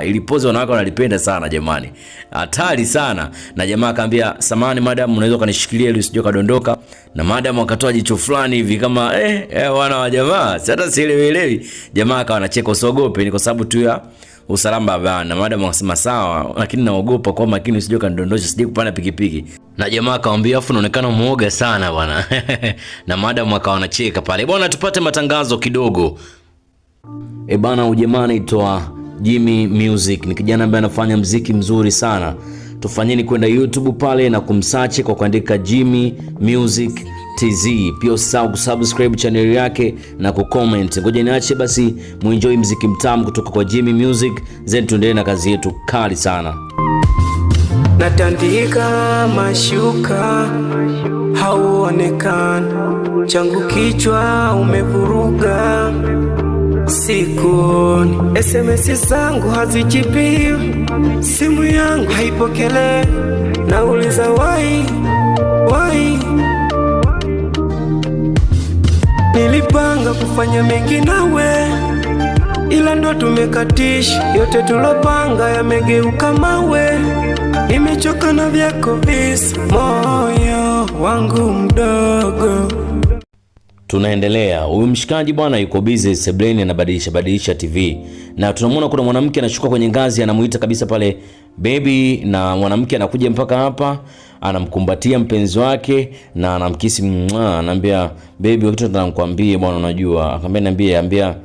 Ili pose wanawake wanalipenda sana jamani. Hatari sana. Na jamaa akamwambia, "Samahani madam, unaweza kanishikilia ili usije kadondoka." Na madam akatoa jicho fulani hivi kama wana wa jamaa. Hata sielewi. Jamaa akawa anacheka, "Usiogope, ni kwa sababu tu ya usalama bana." Madam akasema, "Sawa, lakini naogopa kwa makini usije kanidondosha, sije kupanda pikipiki." Na jamaa akamwambia, "Afu unaonekana muoga sana bwana." Na madam akawa anacheka pale. Bwana, tupate matangazo kidogo. Bana, ujamaa anaitwa Jimmy Music, ni kijana ambaye anafanya muziki mzuri sana. Tufanyeni kwenda YouTube pale na kumsearch kwa kuandika Jimmy Music TZ. Pia usisahau kusubscribe channel yake na kucomment. Ngoja niache basi muenjoy muziki mtamu kutoka kwa Jimmy Music, then tuendelee na kazi yetu kali sana. Natandika mashuka hauonekani, changu kichwa umevuruga sikuni, SMS zangu hazijibiwi, simu yangu haipokelewi, nauliza why. Nilipanga kufanya mengi nawe, ila ndo tumekatisha, yote tulopanga yamegeuka mawe. Nimechoka na vyako visa, moyo wangu mdogo. Tunaendelea. Huyu mshikaji bwana yuko busy sebleni, anabadilisha TV. Na tunamwona kuna mwanamke anashuka kwenye ngazi, anamuita kabisa pale baby, na mwanamke anakuja mpaka hapa, anamkumbatia mpenzi wake na anamkisi, anamwambia baby, kitu nataka nikwambie bwana, unajua. Akamwambia, niambia.